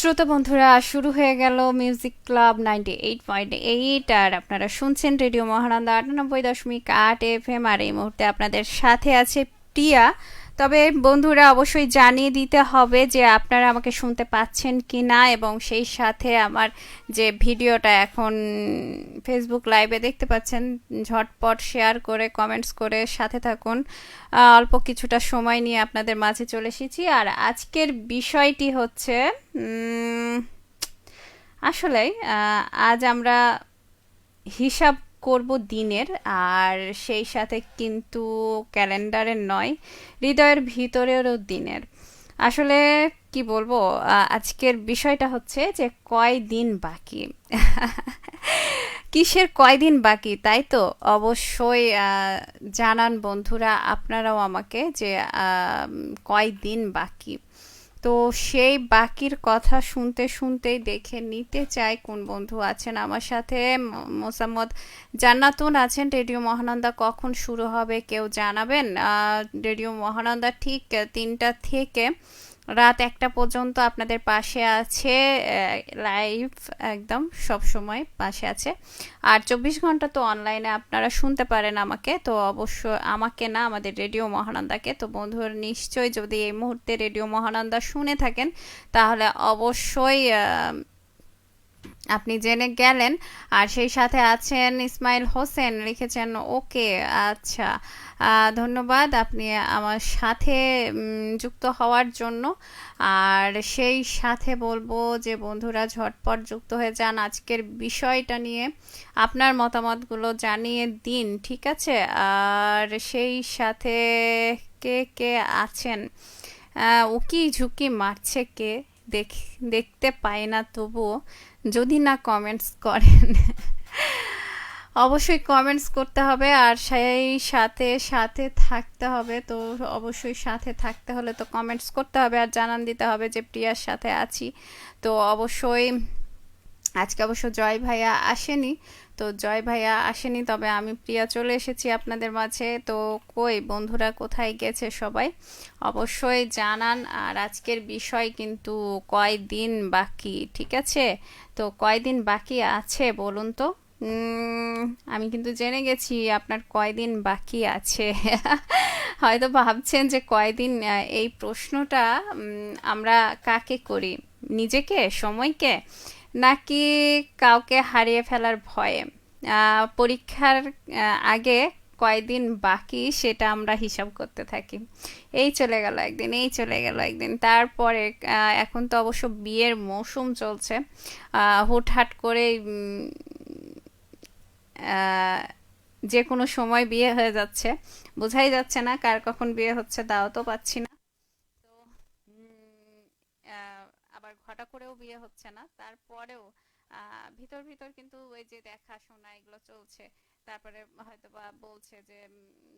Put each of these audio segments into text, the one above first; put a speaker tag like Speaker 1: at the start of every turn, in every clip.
Speaker 1: শ্রোতা বন্ধুরা, শুরু হয়ে গেল মিউজিক ক্লাব 98.8 আর আপনারা শুনছেন রেডিও মহানন্দা 98.8 FM। আর এই মুহূর্তে আপনাদের সাথে আছে প্রিয়া। তবে বন্ধুরা, অবশ্যই জানিয়ে দিতে হবে যে আপনারা আমাকে শুনতে পাচ্ছেন কি না, এবং সেই সাথে আমার যে ভিডিওটা এখন ফেসবুক লাইভে দেখতে পাচ্ছেন, ঝটপট শেয়ার করে কমেন্টস করে সাথে থাকুন। অল্প কিছুটা সময় নিয়ে আপনাদের মাঝে চলে এসেছি। আর আজকের বিষয়টি হচ্ছে আসলে আজ আমরা হিসাব করব দিনের, আর সেই সাথে কিন্তু ক্যালেন্ডারের নয়, হৃদয়ের ভিতরেরও দিনের। আসলে কি বলবো, আজকের বিষয়টা হচ্ছে যে কয় দিন বাকি। কিসের কয়দিন বাকি, তাই তো? অবশ্যই জানান বন্ধুরা আপনারাও আমাকে যে কয়দিন বাকি। তো সেই বাকির কথা শুনতে শুনতেই দেখে নিতে চাই কোন বন্ধু আছেন আমার সাথে। মোসাম্মদ জান্নাতুন আছেন। রেডিও মহানন্দা কখন শুরু হবে কেউ জানাবেন? রেডিও মহানন্দা ঠিক 3টা থেকে রাত 1টা পর্যন্ত আপনাদের পাশে আছে, লাইভ একদম সব সময় পাশে আছে। আর 24 ঘন্টা তো অনলাইনে আপনারা শুনতে পারেন আমাকে। তো অবশ্য আমাকে না, আমাদের রেডিও মহানন্দাকে। তো বন্ধুরা, নিশ্চয়ই যদি এই মুহূর্তে রেডিও মহানন্দা শুনে থাকেন তাহলে অবশ্যই আপনি জেনে গেলেন। আর সেই সাথে আছেন ইসমাইল হোসেন, লিখেছেন ওকে, আচ্ছা, ধন্যবাদ আপনি আমার সাথে যুক্ত হওয়ার জন্য। আর সেই সাথে বলবো যে বন্ধুরা, ঝটপট যুক্ত হয়ে যান আজকের বিষয়টা নিয়ে, আপনার মতামতগুলো জানিয়ে দিন, ঠিক আছে? আর সেই সাথে কে কে আছেন? উকি ঝুঁকি মারছে কে? দেখ দেখতে পাই না, তবুও যদি না কমেন্টস করেন। অবশ্যই কমেন্টস করতে হবে, আর সেই সাথে সাথে থাকতে হবে। তো অবশ্যই সাথে থাকতে হলে তো কমেন্টস করতে হবে আর জানান দিতে হবে যে প্রিয়ার সাথে আছি। তো অবশ্যই আজকে অবশ্য জয় ভাইয়া আসেনি। তো জয় ভাইয়া আসেনি, তবে আমি প্রিয়া চলে এসেছি আপনাদের মাঝে। তো কই বন্ধুরা, কোথায় গেছে সবাই? অবশ্যই জানান। আর আজকের বিষয় কিন্তু কয়দিন বাকি, ঠিক আছে? তো কয়দিন বাকি আছে বলুন তো। আমি কিন্তু জেনে গেছি আপনার কয়দিন বাকি আছে। হয়তো ভাবছেন যে কয়দিন, এই প্রশ্নটা আমরা কাকে করি? নিজেকে, সময়কে, নাকি কাউকে হারিয়ে ফেলার ভয়ে? পরীক্ষার আগে কয়দিন বাকি সেটা আমরা হিসাব করতে থাকি। এই চলে গেল একদিন, এই চলে গেল একদিন, তারপরে এখন তো অবশ্য বিয়ের মৌসুম চলছে। হুটহাট করে যে কোনো সময় বিয়ে হয়ে যাচ্ছে, বোঝাই যাচ্ছে না কার কখন বিয়ে হচ্ছে, দাওয়াতও পাচ্ছি না। তো আহ, আবার ঘটা করেও বিয়ে হচ্ছে না, তারপরেও ভিতর ভিতর কিন্তু ওই যে দেখাশোনা এগুলো চলছে। তারপরে হয়তো বা বলছে যে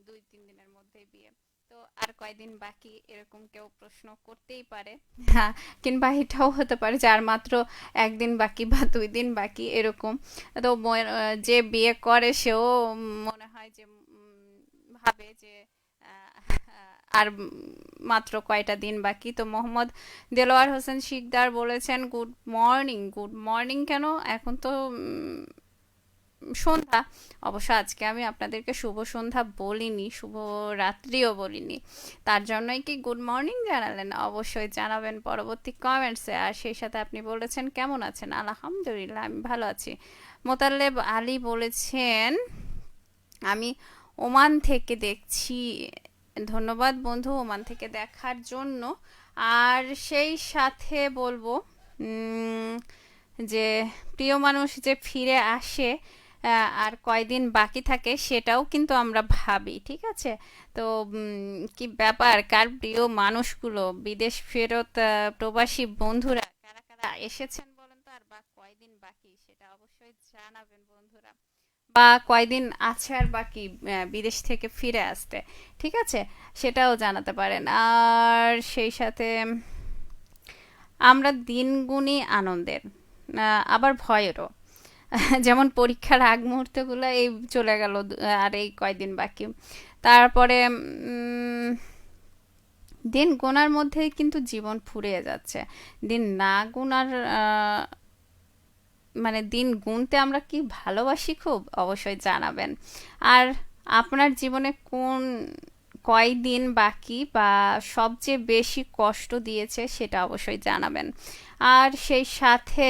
Speaker 1: 2-3 দিনের মধ্যেই বিয়ে। তো আর কয়দিন বাকি, এরকম কেউ প্রশ্ন করতেই পারে। হ্যাঁ, কিংবা এটাও হতে পারে যে আর মাত্র 1 দিন বাকি বা 2 দিন বাকি, এরকম। তো যে বিয়ে করে সেও মনে হয় যে ভাবে যে আর মাত্র কয়টা দিন বাকি। তো মোহাম্মদ দেলোয়ার হোসেন শিকদার বলেছেন গুড মর্নিং। গুড মর্নিং কেন, এখন তো সন্ধ্যা। অবশ্য আজকে আমি আপনাদেরকে শুভ সন্ধ্যা বলিনি, শুভ রাত্রিও বলিনি। তার জন্যই কি গুড মর্নিং জানালেন? অবশ্যই জানাবেন পরবর্তী কমেন্টসে। আর সেই সাথে আপনি বলেছেন কেমন আছেন? আলহামদুলিল্লাহ, আমি ভালো আছি। মোতাল্লেব আলী বলেছেন আমি ওমান থেকে দেখছি। ধন্যবাদ বন্ধু ওমান থেকে দেখার জন্য। আর সেই সাথে বলবো যে প্রিয় মানুষ যে ফিরে আসে আর কয়দিন বাকি থাকে সেটাও কিন্তু আমরা ভাবি, ঠিক আছে? তো কি ব্যাপার, কার প্রিয় মানুষগুলো বিদেশ ফেরত, প্রবাসী বন্ধুরা কারা কারা এসেছেন বলেন তো? আর বা কয়দিন বাকি সেটা অবশ্যই জানাবেন বন্ধুরা। বা কয়দিন আছে আর বাকি বিদেশ থেকে ফিরে আসতে, ঠিক আছে? সেটাও জানাতে পারেন। আর সেই সাথে আমরা দিন গুনি আনন্দের, আবার ভয়েরও। যেমন পরীক্ষার আগ মুহূর্তগুলো এই চলে গেল, আর এই কয়দিন বাকি। তারপরে দিন গোনার মধ্যে কিন্তু জীবন ফুরিয়ে যাচ্ছে। দিন না গুনার মানে দিন গুনতে আমরা কি ভালোবাসি খুব, অবশ্যই জানাবেন। আর আপনার জীবনে কয়দিন বাকি বা সবচেয়ে বেশি কষ্ট দিয়েছে সেটা অবশ্যই জানাবেন। আর সেই সাথে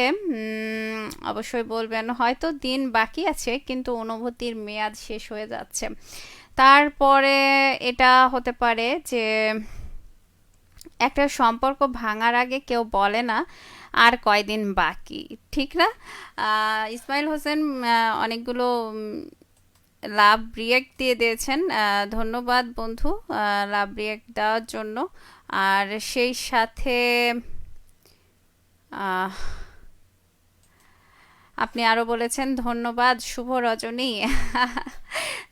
Speaker 1: অবশ্যই বলবেন হয়তো দিন বাকি আছে কিন্তু অনুভূতির মেয়াদ শেষ হয়ে যাচ্ছে। তারপরে এটা হতে পারে যে একটা সম্পর্ক ভাঙার আগে কেউ বলে না আর কয়দিন বাকি, ঠিক না? ইসমাইল হোসেন অনেকগুলো লাভ রিয়েক্ট দিয়ে দিয়েছেন, ধন্যবাদ বন্ধু লাভ রিয়েক্ট দেওয়ার জন্য। আর সেই সাথে আহ, আপনি আরো বলেছেন ধন্যবাদ শুভ রজনী।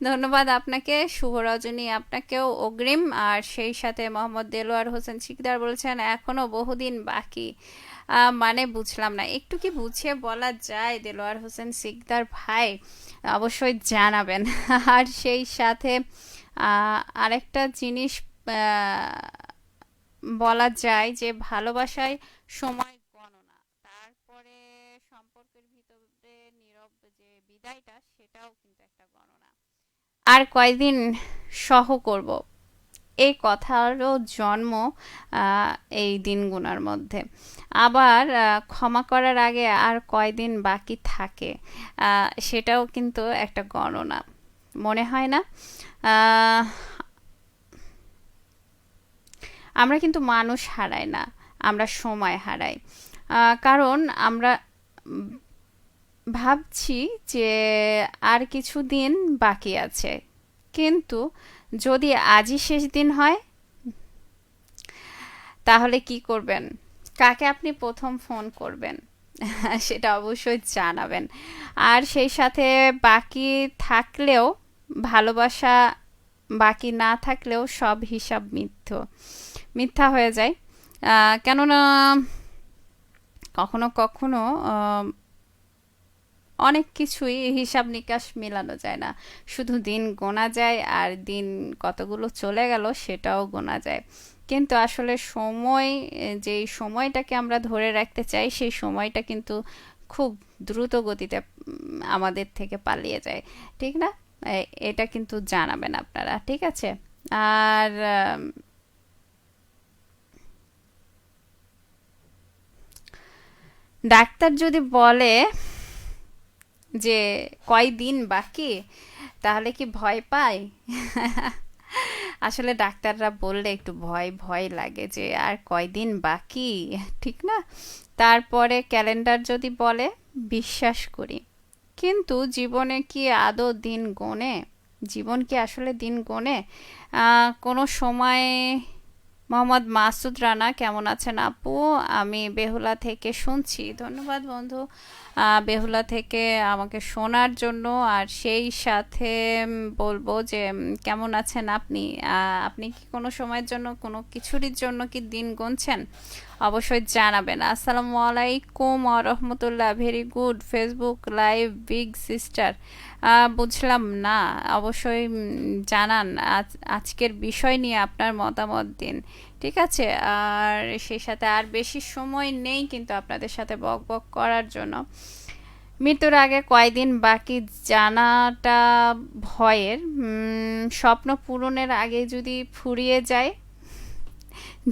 Speaker 1: ধন্যবাদ আপনাকে, শুভ রজনী আপনাকেও অগ্রিম। আর সেই সাথে মোহাম্মদ দেলোয়ার হোসেন শিকদার বলেছেন এখনো বহুদিন বাকি। মানে বুঝলাম না, একটু কি বুঝিয়ে বলা যায় দেলোয়ার হোসেন শিকদার ভাই? অবশ্যই জানাবেন। আর সেই সাথে আরেকটা জিনিস বলা যায় যে ভালোবাসায় সময় গণনা, তারপরে সম্পর্কের ভিতরে নীরব যে বিদায়টা সেটাও কিন্তু একটা গণনা। আর কয়দিন সহ করব, এই কথারও জন্ম এই দিনগুলোর মধ্যে। আবার ক্ষমা করার আগে আর কয়দিন বাকি থাকে, সেটাও কিন্তু একটা গণনা, মনে হয় না? আহ, আমরা কিন্তু মানুষ হারাই না, আমরা সময় হারাই। কারণ আমরা ভাবছি যে আর কিছু দিন বাকি আছে, কিন্তু যদি আজই শেষ দিন হয় তাহলে কি করবেন? কাকে আপনি প্রথম ফোন করবেন? সেটা অবশ্যই জানাবেন। আর সেই সাথে বাকি থাকলেও ভালোবাসা, বাকি না থাকলেও সব হিসাব মিথ্যা হয়ে যায়। কেননা কখনো কখনো অনেক কিছুই হিসাব নিকাশ মেলানো যায় না, শুধু দিন গোনা যায় আর দিন কতগুলো চলে গেল সেটাও গোনা যায়। কিন্তু আসলে সময়, যেই সময়টাকে আমরা ধরে রাখতে চাই সেই সময়টা কিন্তু খুব দ্রুত গতিতে আমাদের থেকে পালিয়ে যায়, ঠিক না? এটা কিন্তু জানাবেন আপনারা, ঠিক আছে? আর ডাক্তার যদি বলে যে কয়দিন বাকি, তাহলে কি ভয় পাই? আসলে ডাক্তাররা বললে একটু ভয় ভয় লাগে যে আর কয়দিন বাকি, ঠিক না? তারপরে ক্যালেন্ডার যদি বলে বিশ্বাস করি, কিন্তু জীবনে কি আদৌ দিন গোনে? জীবন কি আসলে দিন গোনে? কোনো সময় মোহাম্মদ মাসুদ রানা কেমন আছেন আপু? আমি বেহুলা থেকে শুনছি। ধন্যবাদ বন্ধু বেহুলা থেকে আমাকে শোনার জন্য। আর সেই সাথে বলবো যে কেমন আছেন আপনি? আপনি কি কোনো সময়ের জন্য, কোনো কিছুরই জন্য কি দিন গুনছেন? অবশ্যই জানাবেন। আসসালামু আলাইকুম রহমতুল্লাহ, very good Facebook live big sister. বুঝলাম না, অবশ্যই জানান। আজকের বিষয় নিয়ে আপনার মতামত দিন, ঠিক আছে? আর সেই সাথে আর বেশি সময় নেই কিন্তু আপনাদের সাথে বক বক করার জন্য। মৃত্যুর আগে কয়দিন বাকি জানাটা ভয়ের। স্বপ্ন পূরণের আগে যদি ফুরিয়ে যায়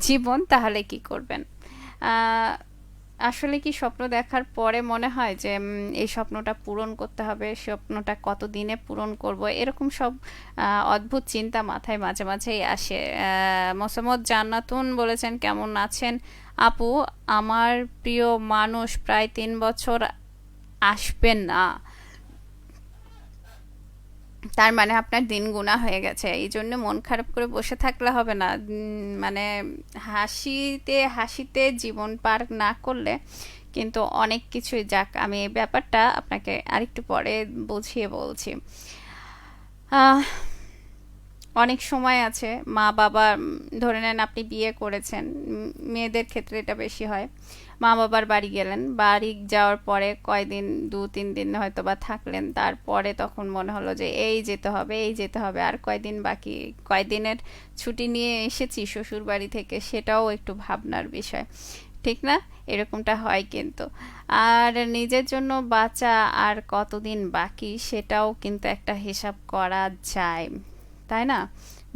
Speaker 1: জীবন তাহলে কি করবেন? আহ, আসলে কি স্বপ্ন দেখার পরে মনে হয় যে এই স্বপ্নটা পূরণ করতে হবে, স্বপ্নটা কত দিনে পূরণ করব, এরকম সব অদ্ভুত চিন্তা মাথায় মাঝে মাঝেই আসে। মোসাম্মদ জান্নাতুন বলেছেন কেমন আছেন আপু? আমার প্রিয় মানুষ প্রায় 3 বছর আসবেন না, তার মানে আপনার দিন গুণা হয়ে গেছে, এই জন্য মন খারাপ করে বসে থাকলে হবে না। মানে হাসিতে হাসিতে জীবন পার না করলে কিন্তু অনেক কিছুই, যাক আমি এই ব্যাপারটা আপনাকে আরেকটু পরে বুঝিয়ে বলছি। আহ, অনেক সময় আছে মা বাবা, ধরে নেন আপনি বিয়ে করেছেন, মেয়েদের ক্ষেত্রে এটা বেশি হয়। মা বাবার বাড়ি গেলেন, বাড়ি যাওয়ার পরে কয়দিন, 2-3 দিন হয়তো বা থাকলেন, তারপরে তখন মনে হলো যে এই যেতে হবে, এই যেতে হবে, আর কয়দিন বাকি, কয়দিনের ছুটি নিয়ে এসেছি শ্বশুর বাড়ি থেকে, সেটাও একটু ভাবনার বিষয়, ঠিক না? এরকমটা হয় কিন্তু। আর নিজের জন্য বাঁচা আর কতদিন বাকি, সেটাও কিন্তু একটা হিসাব করা যায়, তাই না?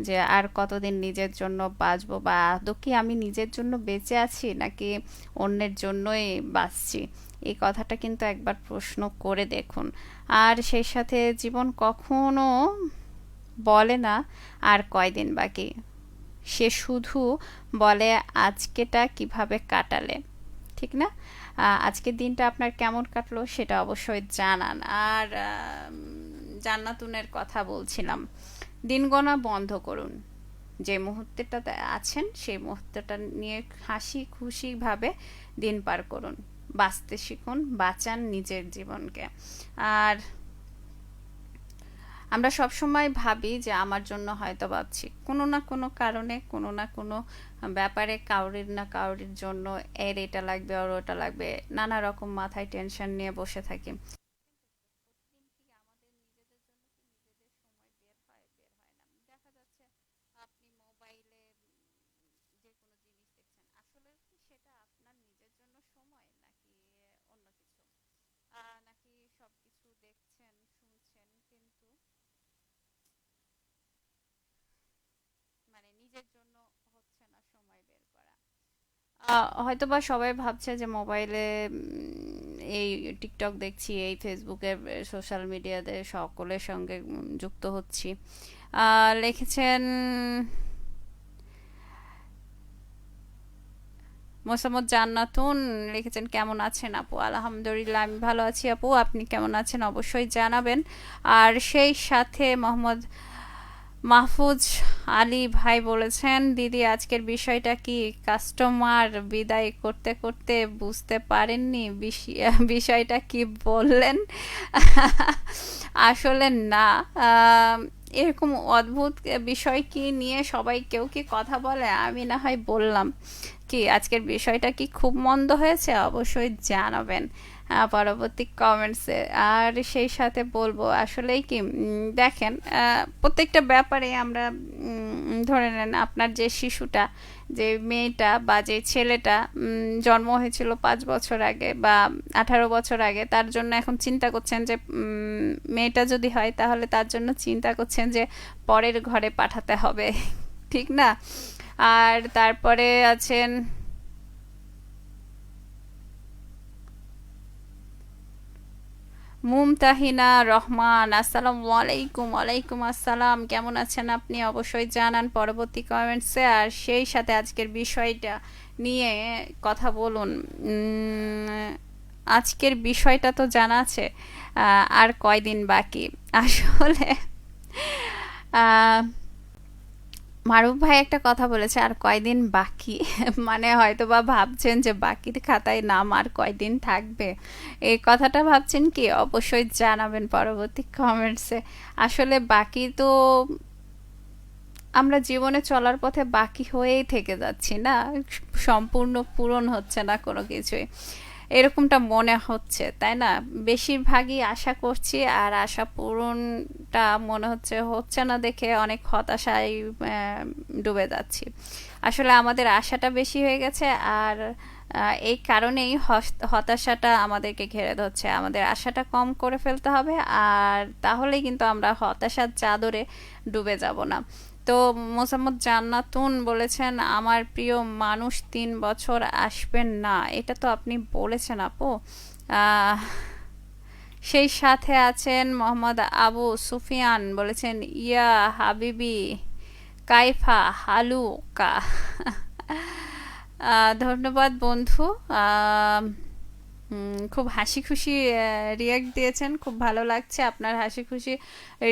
Speaker 1: যে আর কতদিন নিজের জন্য বাঁচবো, বা আদৌ কি আমি নিজের জন্য বেঁচে আছি নাকি অন্যের জন্যই বাঁচছি, এই কথাটা কিন্তু একবার প্রশ্ন করে দেখুন। আর সেই সাথে জীবন কখনো বলে না আর কয়দিন বাকি, সে শুধু বলে আজকেটা কিভাবে কাটালে, ঠিক না? আজকের দিনটা আপনার কেমন কাটলো সেটা অবশ্যই জানান। আর জান্নাতুনের কথা বলছিলাম, দিন গোনা বন্ধ করুন, যে মুহূর্তটাতে আছেন সেই মুহূর্তটা নিয়ে হাসি খুশি ভাবে দিন পার করুন, বাঁচতে শিখুন, বাঁচান নিজের জীবনকে। আর আমরা সব সময় ভাবি যে আমার জন্য হয়তো ভাবছি, কোনো না কোনো কারণে, কোনো না কোনো ব্যাপারে কাউরির না কাউরির জন্য এর এটা লাগবে, ওর ওটা লাগবে, নানা রকম মাথায় টেনশন নিয়ে বসে থাকি। দেখা যাচ্ছে আপনি মোবাইলে যে কোনো জিনিস দেখছেন, আসলে কি সেটা আপনার নিজের জন্য সময়, নাকি অন্য কিছু? নাকি সবকিছু দেখছেন, শুনছেন, কিন্তু মানে নিজের জন্য হচ্ছে না সময় বের করা। হয়তোবা সবাই ভাবছে যে মোবাইলে এই টিকটক দেখছি, এই ফেসবুকে, সোশ্যাল মিডিয়াতে সকলের সঙ্গে যুক্ত হচ্ছি। লিখেছেন মোসাম্মদ জান্নাতুন, লিখেছেন কেমন আছেন আপু? আলহামদুলিল্লাহ আমি ভালো আছি আপু, আপনি কেমন আছেন অবশ্যই জানাবেন। আর সেই সাথে মোহাম্মদ মাহফুজ আলী ভাই বলেছেন, দিদি আজকের বিষয়টা কি? কাস্টমার বিদায় করতে করতে বুঝতে পারেননি বিষয়টা কি বললেন? আসলে না, এরকম অদ্ভুত বিষয় কি নিয়ে সবাই কেউ কি কথা বলে, আমি না হয় বললাম। কি আজকের বিষয়টা কি খুব মন্দ হয়েছে? অবশ্যই জানাবেন পরবর্তী কমেন্টসে। আর সেই সাথে বলবো আসলেই কি, দেখেন, প্রত্যেকটা ব্যাপারে আমরা, ধরে নেন আপনার যে শিশুটা, যে মেয়েটা বা যে ছেলেটা জন্ম হয়েছিল 5 বছর আগে বা 18 বছর আগে, তার জন্য এখন চিন্তা করছেন যে মেয়েটা যদি হয় তাহলে তার জন্য চিন্তা করছেন যে পরের ঘরে পাঠাতে হবে, ঠিক না? আর তারপরে আছেন মুমতাহিনা রহমান, আসসালামু আলাইকুম। ওয়ালাইকুম আসসালাম, কেমন আছেন আপনি অবশ্যই জানান পরবর্তী কমেন্টসে। আর সেই সাথে আজকের বিষয়টা নিয়ে কথা বলুন। আজকের বিষয়টা তো জানা আছে, আর কয়দিন বাকি আসলে। আহ মারুফ ভাই একটা কথা বলেছে, আর কয়দিন বাকি মানে হয়তো বা ভাবছেন যে বাকির খাতায় নাম আর কয়দিন থাকবে, এই কথাটা ভাবছেন কি? অবশ্যই জানাবেন পরবর্তী কমেন্টসে। আসলে বাকি তো আমরা জীবনে চলার পথে বাকি হয়েই থেকে যাচ্ছি না, সম্পূর্ণ পূরণ হচ্ছে না কোনো কিছুই, এরকমটা মনে হচ্ছে, তাই না? বেশিরভাগই আশা করছি, আর আশা পূরণটা মনে হচ্ছে হচ্ছে না দেখে অনেক হতাশায় ডুবে যাচ্ছি। আসলে আমাদের আশাটা বেশি হয়ে গেছে, আর এই কারণেই হতাশাটা আমাদেরকে ঘিরে ধরছে। আমাদের আশাটা কম করে ফেলতে হবে, আর তাহলেই কিন্তু আমরা হতাশার চাদরে ডুবে যাব না। তো মোসাম্মদ জান্নাতুন বলেছেন, আমার প্রিয় মানুষ 3 বছর আসবেন না, এটা তো আপনি বলেছেন আপু। আহ, সেই সাথে আছেন মোহাম্মদ আবু সুফিয়ান, বলেছেন ইয়া হাবিবি কাইফা হালুকা। ধন্যবাদ বন্ধু। আহ, খুব হাসি খুশি রিয়াক্ট দিয়েছেন, খুব ভালো লাগছে আপনার হাসি খুশি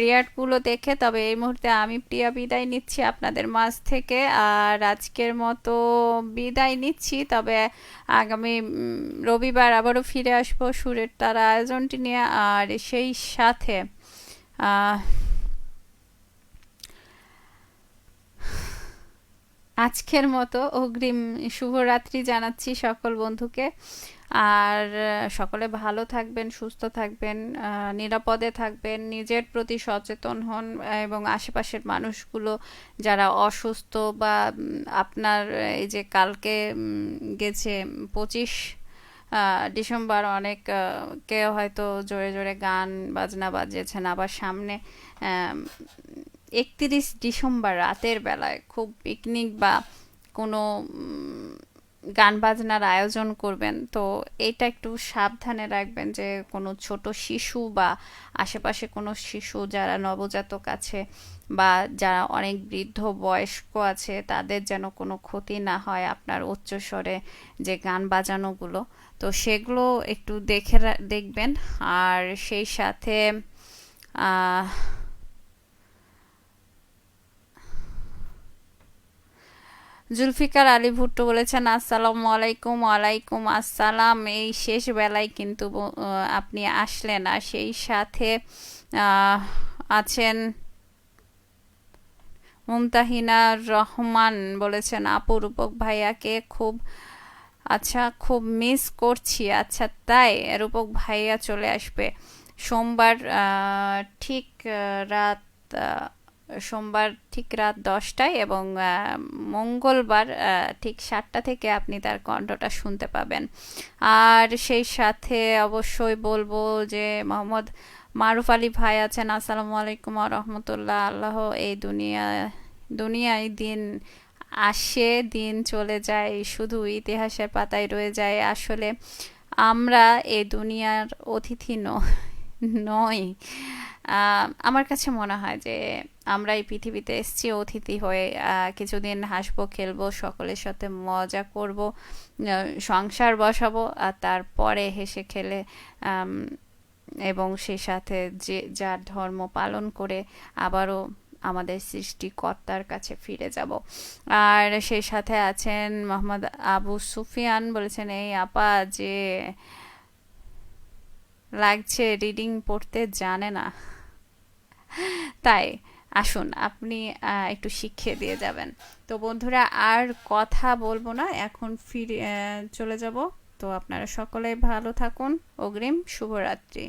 Speaker 1: রিয়াক্টগুলো দেখে। তবে এই মুহূর্তে আমি প্রিয়া বিদায় নিচ্ছি আপনাদের মাঝ থেকে, আর আজকের মতো বিদায় নিচ্ছি। তবে আগামী রবিবার আবারও ফিরে আসবো সুরের তারা আয়োজনটি নিয়ে। আর সেই সাথে আহ আজকের মতো অগ্রিম শুভরাত্রি জানাচ্ছি সকল বন্ধুকে। আর সকলে ভালো থাকবেন, সুস্থ থাকবেন, নিরাপদে থাকবেন, নিজের প্রতি সচেতন হন, এবং আশেপাশের মানুষগুলো যারা অসুস্থ বা আপনার এই যে কালকে গেছে 25 ডিসেম্বর, অনেক কেউ হয়তো জোরে জোরে গান বাজনা বাজিয়েছেন, আবার সামনে 31 ডিসেম্বর রাতের বেলায় খুব পিকনিক বা কোনো গান বাজনার আয়োজন করবেন, তো এটা একটু সাবধানে রাখবেন যে কোনো ছোট শিশু বা আশেপাশে কোনো শিশু যারা নবজাতক আছে বা যারা অনেক বৃদ্ধ বয়স্ক আছে তাদের যেন কোনো ক্ষতি না হয় আপনার উচ্চস্বরে যে গান বাজানোগুলো, তো সেগুলো একটু দেখবেন। আর সেই সাথে আহ জুলফিকার আলী ভুট্টো বলেছেন আসসালামু আলাইকুম। ওয়ালাইকুম আসসালাম। এই শেষ বেলায় কিন্তু আপনি আসলেন। আর সেই সাথে আছেন মুমতাহিনা রহমান, বলেছেন আপু রূপক ভাইয়াকে খুব, আচ্ছা খুব মিস করছি। আচ্ছা তাই, রূপক ভাইয়া চলে আসবে সোমবার ঠিক রাত আহ, সোমবার ঠিক রাত 10টায়, এবং মঙ্গলবার ঠিক 7টা থেকে আপনি তার কণ্ঠটা শুনতে পাবেন। আর সেই সাথে অবশ্যই বলবো যে মোহাম্মদ মারুফ আলী ভাই আছেন, আসসালামু আলাইকুম ওয়া রাহমাতুল্লাহ। আল্লাহ, এই দুনিয়ায় দিন আসে দিন চলে যায়, শুধু ইতিহাসের পাতায় রয়ে যায়। আসলে আমরা এই দুনিয়ার অতিথি নই। আমার কাছে মনে হয় যে আমরা এই পৃথিবীতে এসেছি অতিথি হয়ে, কিছুদিন হাসবো খেলবো সকলের সাথে মজা করব, সংসার বসাবো, আর তারপরে হেসে খেলে এবং সেই সাথে যে যার ধর্ম পালন করে আবারও আমাদের সৃষ্টিকর্তার কাছে ফিরে যাব। আর সেই সাথে আছেন মোহাম্মদ আবু সুফিয়ান, বলেছেন এই আপা যে লাগছে রিডিং পড়তে জানে না, তাই আসুন আপনি একটু শিখিয়ে দিয়ে যাবেন। তো বন্ধুরা আর কথা বলবো না, এখন ফিরে চলে যাব। তো আপনারা সকলে ভালো থাকুন। অগ্রিম শুভরাত্রি।